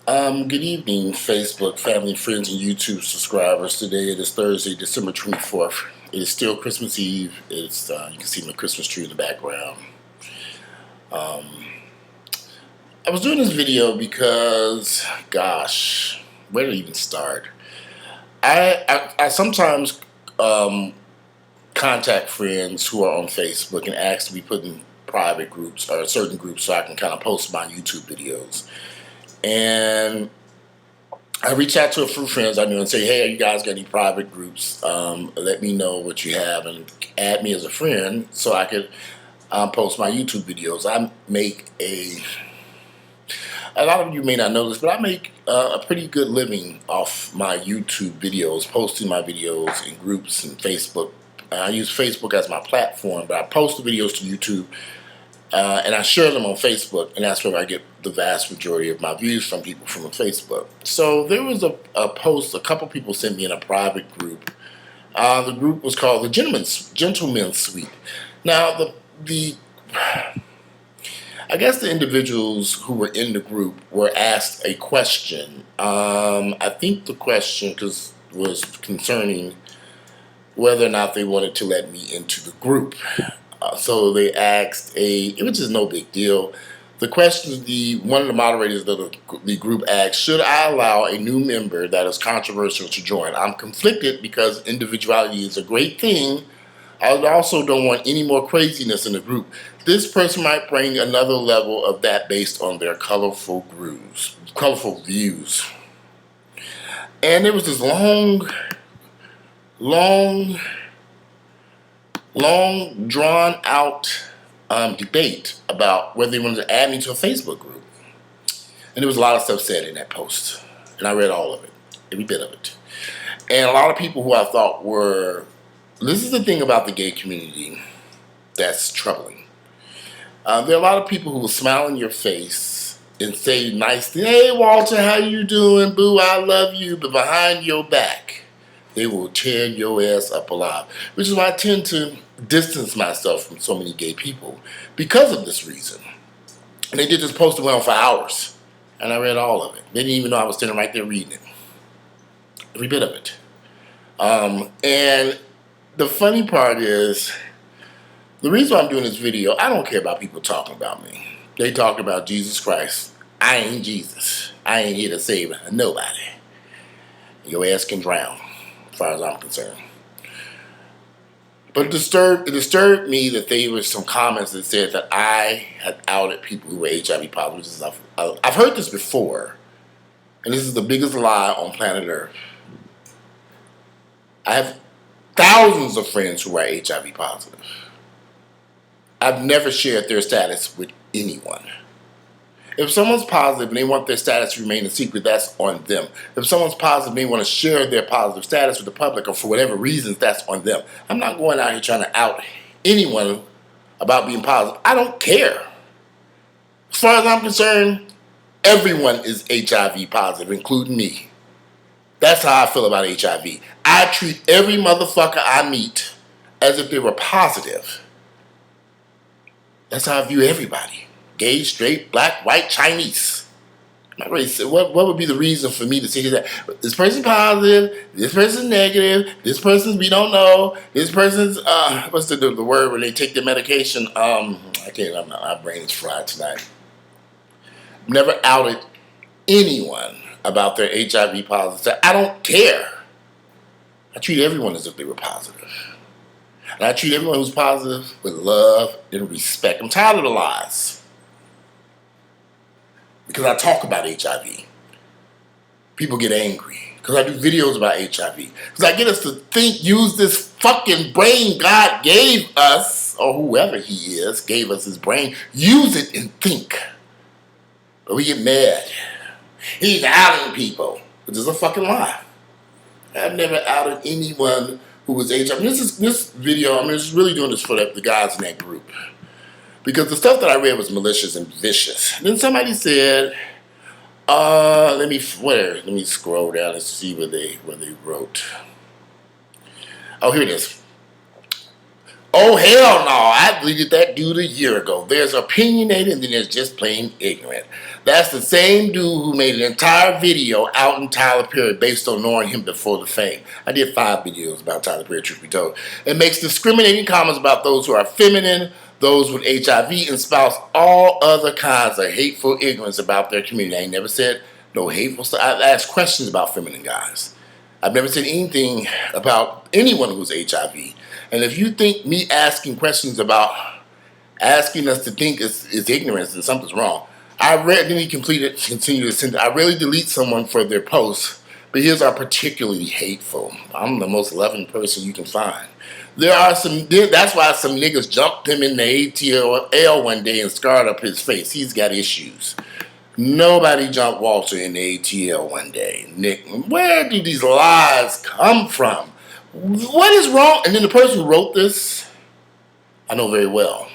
Good evening, Facebook, family, friends, and YouTube subscribers. Today it is Thursday, December 24th. It is still Christmas Eve. You can see my Christmas tree in the background. I was doing this video because, gosh, where to even start? I sometimes contact friends who are on Facebook and ask to be put in private groups or certain groups so I can kind of post my YouTube videos. And I reach out to a few friends I knew and say, hey, you guys got any private groups? Let me know what you have and add me as a friend so I could post my YouTube videos. I make a lot of you may not know this, but I make a pretty good living off my YouTube videos, posting my videos in groups and Facebook. I use Facebook as my platform, but I post the videos to YouTube and I share them on Facebook, and that's where I get the vast majority of my views from people from Facebook. So there was a post a couple people sent me in a private group. The group was called the Gentleman's Suite. Now the I guess the individuals who were in the group were asked a question. I think the question was concerning whether or not they wanted to let me into the group. So they asked which is no big deal. The question, one of the moderators of the group asked, should I allow a new member that is controversial to join? I'm conflicted because individuality is a great thing. I also don't want any more craziness in the group. This person might bring another level of that based on their colorful views. And there was this long drawn out debate about whether they wanted to add me to a Facebook group. And there was a lot of stuff said in that post. And I read all of it, every bit of it. And a lot of people who I thought this is the thing about the gay community that's troubling. There are a lot of people who will smile in your face and say nice things. Hey, Walter, how you doing? Boo, I love you. But behind your back, they will tear your ass up alive. Which is why I tend to distance myself from so many gay people because of this reason. And they did this post that went on for hours. And I read all of it. They didn't even know I was sitting right there reading it. Every bit of it. And the funny part is, the reason why I'm doing this video, I don't care about people talking about me. They talk about Jesus Christ. I ain't Jesus. I ain't here to save nobody. Your ass can drown, as far as I'm concerned. But it disturbed me that there were some comments that said that I had outed people who were HIV positive. I've heard this before, and this is the biggest lie on planet Earth. I have thousands of friends who are HIV positive. I've never shared their status with anyone. If someone's positive and they want their status to remain a secret, that's on them. If someone's positive and they want to share their positive status with the public or for whatever reasons, that's on them. I'm not going out here trying to out anyone about being positive. I don't care. As far as I'm concerned, everyone is HIV positive, including me. That's how I feel about HIV. I treat every motherfucker I meet as if they were positive. That's how I view everybody. Gay, straight, black, white, Chinese. Not really. What would be the reason for me to say that this person's positive, this person's negative, this person's we don't know, this person's what's the word when they take their medication? I can't. My brain is fried tonight. Never outed anyone about their HIV positive. I don't care. I treat everyone as if they were positive. And I treat everyone who's positive with love and respect. I'm tired of the lies. Because I talk about HIV. People get angry. Because I do videos about HIV. Because I get us to use this fucking brain God gave us, or whoever he is, gave us his brain, use it and think. But we get mad. He's outing people. Which is a fucking lie. I've never outed anyone who was HIV. This video, I'm just really doing this for the guys in that group. Because the stuff that I read was malicious and vicious. And then somebody said, let me scroll down and see what they wrote. Oh, here it is. Oh, hell no. I deleted that dude a year ago. There's opinionated and then there's just plain ignorant. That's the same dude who made an entire video out in Tyler Perry based on knowing him before the fame. I did 5 videos about Tyler Perry, truth be told. It makes discriminating comments about those who are feminine, those with HIV, and spouts all other kinds of hateful ignorance about their community. I ain't never said no hateful stuff. I've asked questions about feminine guys. I've never said anything about anyone who's HIV. And if you think me asking questions about asking us to think is ignorance, then something's wrong. Then he continued the sentence. I rarely delete someone for their posts, but his are particularly hateful. I'm the most loving person you can find. That's why some niggas jumped him in the ATL one day and scarred up his face. He's got issues. Nobody jumped Walter in the ATL one day. Nick, where do these lies come from? What is wrong? And then the person who wrote this, I know very well.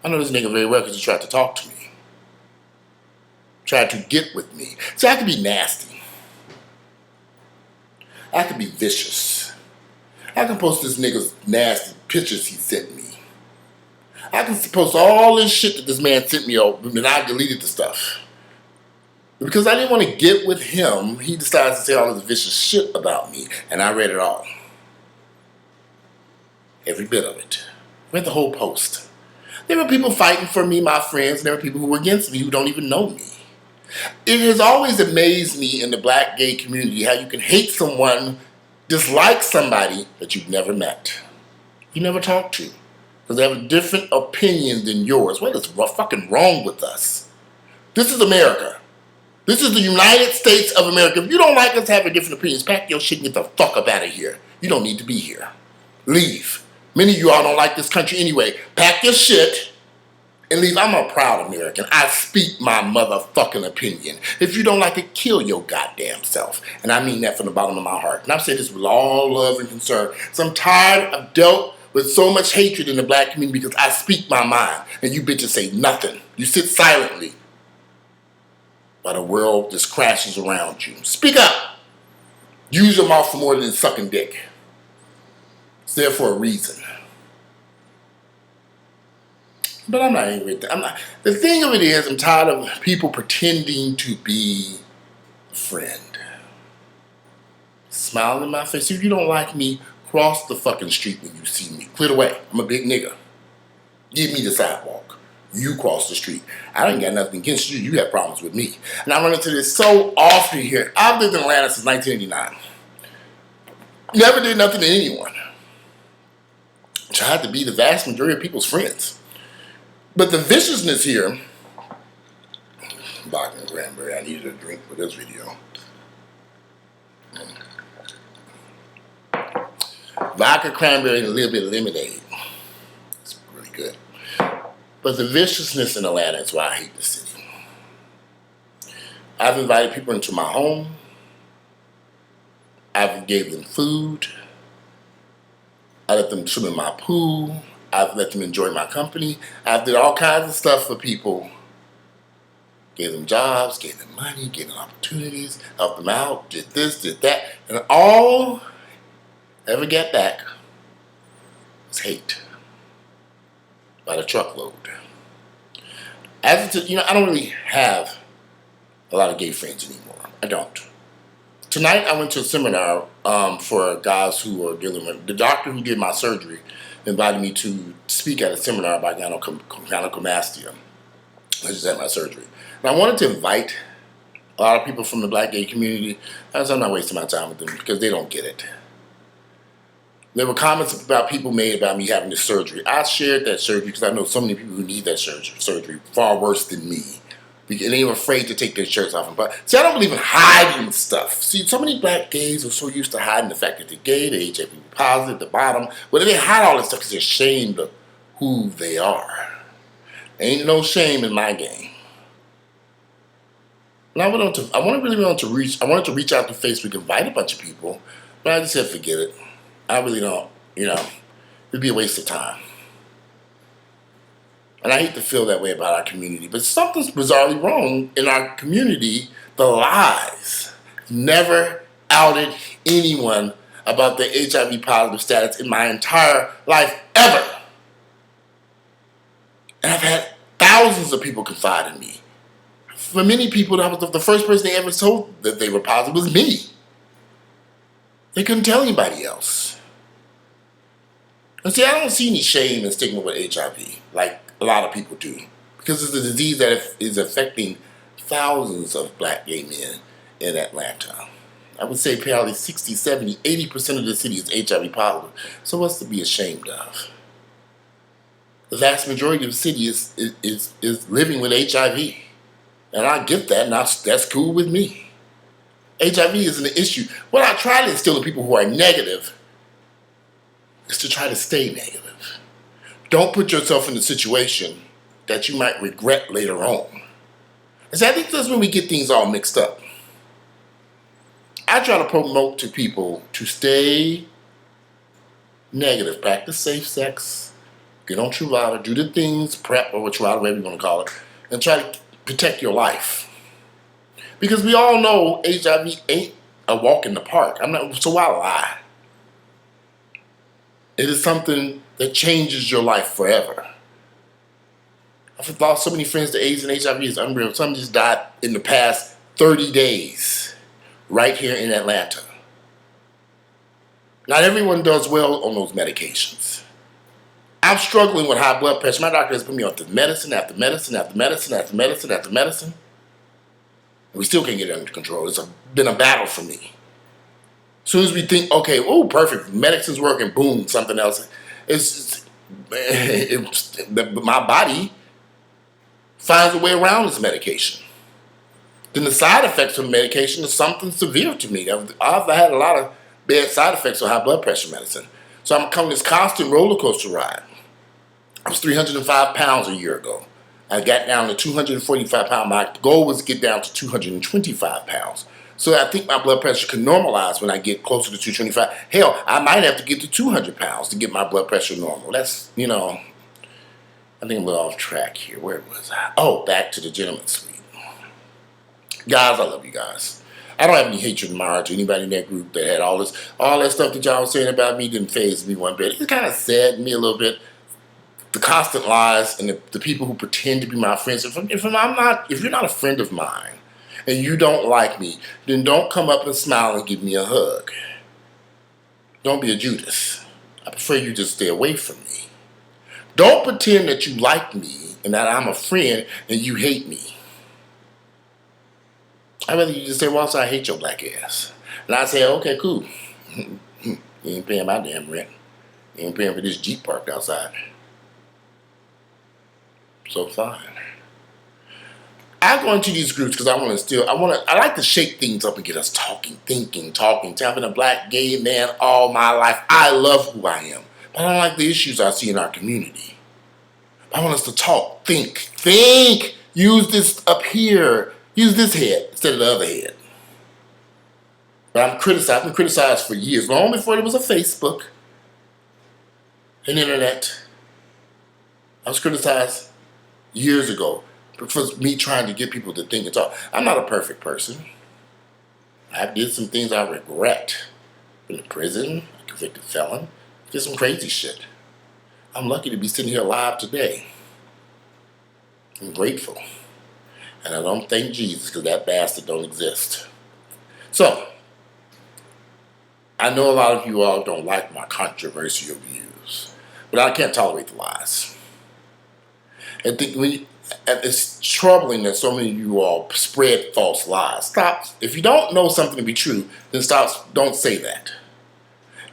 I know this nigga very well because he tried to talk to me. Tried to get with me. See, I could be nasty. I could be vicious. I can post this nigga's nasty pictures he sent me. I can post all this shit that this man sent me, and I deleted the stuff. Because I didn't want to get with him, he decides to say all this vicious shit about me, and I read it all. Every bit of it. Read the whole post. There were people fighting for me, my friends, and there were people who were against me who don't even know me. It has always amazed me in the black gay community how you can hate someone, dislike somebody that you've never met. You never talked to. Because they have a different opinion than yours. What is fucking wrong with us? This is America. This is the United States of America. If you don't like us having different opinions, pack your shit and get the fuck up out of here. You don't need to be here. Leave. Many of you all don't like this country anyway. Pack your shit and leave. I'm a proud American. I speak my motherfucking opinion. If you don't like it, kill your goddamn self. And I mean that from the bottom of my heart. And I've said this with all love and concern. So I'm tired of dealt with so much hatred in the black community because I speak my mind and you bitches say nothing. You sit silently while the world just crashes around you. Speak up. Use your mouth for more than sucking dick. It's there for a reason. But I'm not angry at that. The thing of it is, I'm tired of people pretending to be a friend. Smiling in my face. If you don't like me, cross the fucking street when you see me. Clear the way. I'm a big nigga. Give me the sidewalk. You cross the street. I ain't got nothing against you. You have problems with me. And I run into this so often here. I've lived in Atlanta since 1989. Never did nothing to anyone. Tried to be the vast majority of people's friends. But the viciousness here, vodka and cranberry, I needed a drink for this video. Vodka, cranberry, and a little bit of lemonade. It's really good. But the viciousness in Atlanta is why I hate the city. I've invited people into my home. I've gave them food. I let them swim in my pool. I've let them enjoy my company. I've did all kinds of stuff for people. Gave them jobs, gave them money, gave them opportunities, helped them out, did this, did that. And all I ever get back was hate by the truckload. I don't really have a lot of gay friends anymore. I don't. Tonight I went to a seminar for guys who are dealing with, the doctor who did my surgery invited me to speak at a seminar about gynecomastia. I just had my surgery. And I wanted to invite a lot of people from the black gay community. I'm not wasting my time with them because they don't get it. There were comments about people made about me having this surgery. I shared that surgery because I know so many people who need that surgery far worse than me. And they're afraid to take their shirts off. But see, I don't believe in hiding stuff. See, so many black gays are so used to hiding the fact that they're gay, they're HIV positive, the bottom. Well, they hide all this stuff because they're ashamed of who they are. Ain't no shame in my game. And I wanted to reach out to Facebook, invite a bunch of people, but I just said forget it. I really don't, it'd be a waste of time. And I hate to feel that way about our community, but something's bizarrely wrong in our community. The lies never outed anyone about the HIV positive status in my entire life ever. And I've had thousands of people confide in me. For many people, that was the first person they ever told that they were positive was me. They couldn't tell anybody else. And see, I don't see any shame and stigma with HIV like a lot of people do, because it's a disease that is affecting thousands of black gay men in Atlanta. I would say probably 60, 70, 80% of the city is HIV positive. So what's to be ashamed of? The vast majority of the city is living with HIV. And I get that, and that's cool with me. HIV isn't an issue. What I try to instill in people who are negative is to try to stay negative. Don't put yourself in a situation that you might regret later on. And so I think that's when we get things all mixed up. I try to promote to people to stay negative, practice safe sex, get on Truvada, do the things, PrEP or Truvada, whatever you want to call it, and try to protect your life. Because we all know HIV ain't a walk in the park. So why lie? It is something that changes your life forever. I've lost so many friends to AIDS and HIV, it's unreal. Some just died in the past 30 days right here in Atlanta. Not everyone does well on those medications. I'm struggling with high blood pressure. My doctor has put me on medicine after medicine after medicine after medicine after medicine. And we still can't get it under control. It's been a battle for me. As soon as we think, okay, oh, perfect, medicine's working, boom, something else. My body finds a way around this medication. Then the side effects of medication is something severe to me. I've had a lot of bad side effects of high blood pressure medicine. So I'm coming this constant roller coaster ride. I was 305 pounds a year ago. I got down to 245 pounds. My goal was to get down to 225 pounds. So I think my blood pressure can normalize when I get closer to 225. Hell, I might have to get to 200 pounds to get my blood pressure normal. That's, I think I'm a little off track here. Where was I? Oh, back to the gentleman's suite. Guys, I love you guys. I don't have any hatred in my heart to anybody in that group that had all that stuff that y'all was saying about me didn't faze me one bit. It kind of saddened me a little bit. The constant lies and the people who pretend to be my friends. If you're not a friend of mine and you don't like me, then don't come up and smile and give me a hug. Don't be a Judas. I prefer you just stay away from me. Don't pretend that you like me and that I'm a friend and you hate me. I'd rather you just say, well, so I hate your black ass. And I say, okay, cool. You ain't paying my damn rent. You ain't paying for this Jeep parked outside. So fine. I go into these groups because I like to shake things up and get us talking, thinking, having a black gay man all my life. I love who I am. But I don't like the issues I see in our community. I want us to talk, think. Use this up here. Use this head instead of the other head. But I've been criticized for years, long before there was a Facebook and internet. I was criticized years ago for me trying to get people to think and talk. I'm not a perfect person. I did some things I regret. Been to prison, a convicted felon, did some crazy shit. I'm lucky to be sitting here alive today. I'm grateful. And I don't thank Jesus because that bastard don't exist. So, I know a lot of you all don't like my controversial views, but I can't tolerate the lies. And it's troubling that so many of you all spread false lies. Stop. If you don't know something to be true, then don't say that.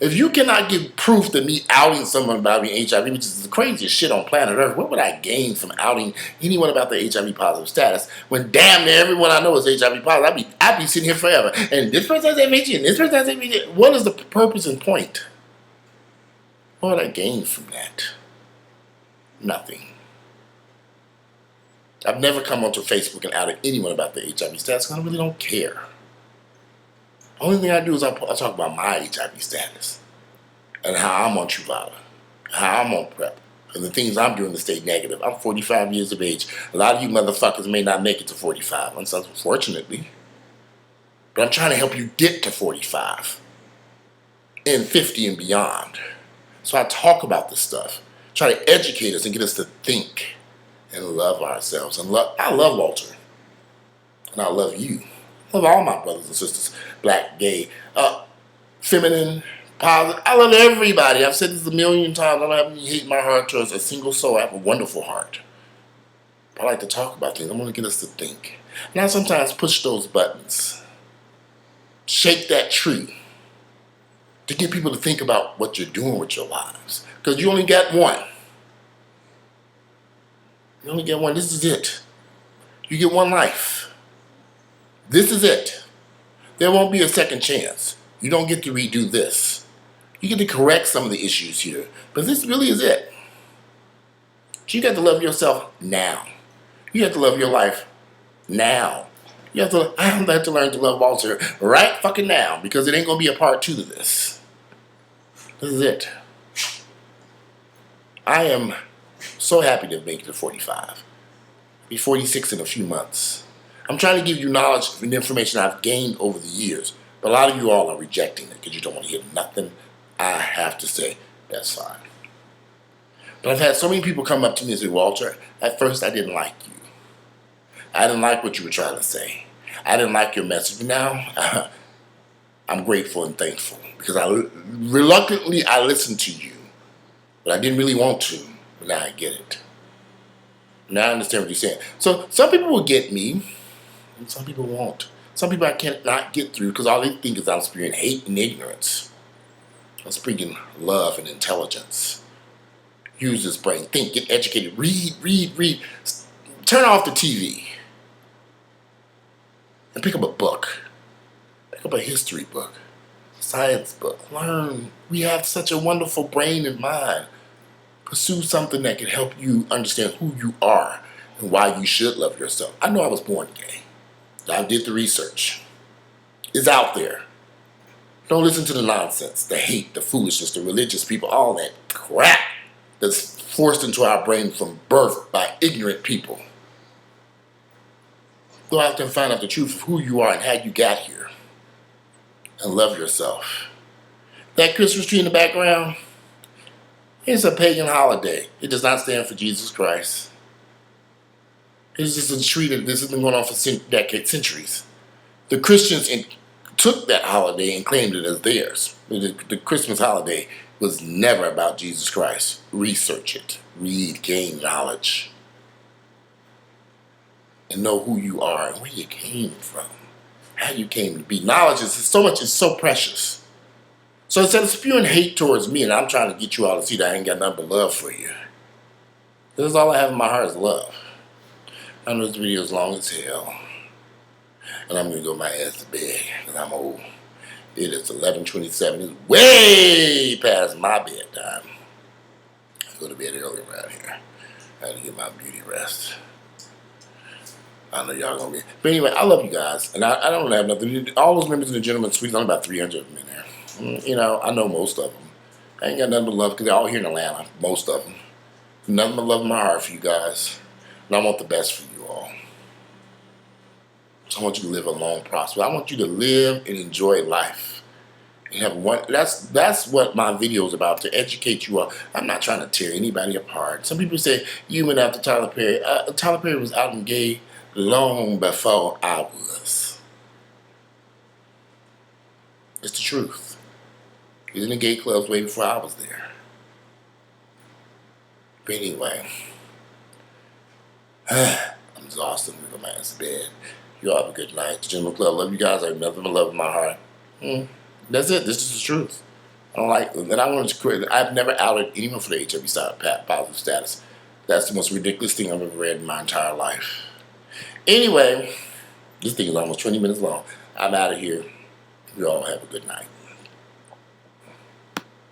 If you cannot give proof that me outing someone about being HIV, which is the craziest shit on planet Earth, what would I gain from outing anyone about their HIV positive status when damn near everyone I know is HIV positive? I'd be sitting here forever. And this person has HIV and this person has HIV. What is the purpose and point? What would I gain from that? Nothing. I've never come onto Facebook and outed anyone about their HIV status because I really don't care. The only thing I do is I talk about my HIV status and how I'm on Truvada, how I'm on PrEP, and the things I'm doing to stay negative. I'm 45 years of age. A lot of you motherfuckers may not make it to 45, unfortunately. But I'm trying to help you get to 45. and 50 and beyond. So I talk about this stuff, try to educate us and get us to think and love ourselves. And I love Walter, and I love you. I love all my brothers and sisters, black, gay, feminine, positive. I love everybody. I've said this a million times. I don't have any hate in my heart towards a single soul. I have a wonderful heart. I like to talk about things. I want to get us to think. And I sometimes push those buttons, shake that tree, to get people to think about what you're doing with your lives. Because you only got one. You only get one. This is it. You get one life. This is it. There won't be a second chance. You don't get to redo this. You get to correct some of the issues here. But this really is it. You got to love yourself now. You have to love your life now. I have to learn to love Walter right fucking now, because it ain't going to be a part 2 to this. This is it. I am so happy to make it to 45. I'll be 46 in a few months. I'm trying to give you knowledge and information I've gained over the years, but a lot of you all are rejecting it because you don't want to hear nothing I have to say. That's fine. But I've had so many people come up to me and say, Walter, at first I didn't like you. I didn't like what you were trying to say. I didn't like your message. But now I'm grateful and thankful, because reluctantly I listened to you, but I didn't really want to. But now I get it. Now I understand what you're saying. So some people will get me, and some people won't. Some people I cannot get through because all they think is I'm speaking hate and ignorance. I'm speaking love and intelligence. Use this brain. Think, get educated, read. Turn off the TV and pick up a book. Pick up a history book, science book. Learn. We have such a wonderful brain and mind. Pursue something that can help you understand who you are and why you should love yourself. I know I was born gay. I did the research. It's out there. Don't listen to the nonsense, the hate, the foolishness, the religious people, all that crap that's forced into our brain from birth by ignorant people. Go out there and find out the truth of who you are and how you got here. And love yourself. That Christmas tree in the background, it's a pagan holiday. It does not stand for Jesus Christ. It's just a tree that this has been going on for decades, centuries. The Christians took that holiday and claimed it as theirs. The Christmas holiday was never about Jesus Christ. Research it. Read, gain knowledge. And know who you are and where you came from. How you came to be. Knowledge is so precious. So instead of spewing hate towards me, and I'm trying to get you all to see that I ain't got nothing but love for you. This is all I have in my heart is love. I know this video is long as hell. And I'm going to go my ass to bed because I'm old. It is 11:27. It's way past my bedtime. I go to bed early around here. I got to get my beauty rest. I know y'all going to be. But anyway, I love you guys. And I don't have nothing. All those members of the Gentleman's Suite, only about 300 of them in there. You know, I know most of them. I ain't got nothing but love because they're all here in Atlanta. Most of them. Nothing but love in my heart for you guys. And I want the best for you all. So I want you to live a long, prosperous. I want you to live and enjoy life. And have one. That's what my video is about, to educate you all. I'm not trying to tear anybody apart. Some people say you went after Tyler Perry. Tyler Perry was out and gay long before I was. It's the truth. He was in the gay clubs way before I was there. But anyway, I'm exhausted. I'm going to go my ass to bed. You all have a good night. The Gentleman Club. Love you guys. I have nothing but love in my heart. That's it. This is the truth. I don't like that. I want to create. I've never outed anyone for the HIV positive status. That's the most ridiculous thing I've ever read in my entire life. Anyway, this thing is almost 20 minutes long. I'm out of here. You all have a good night.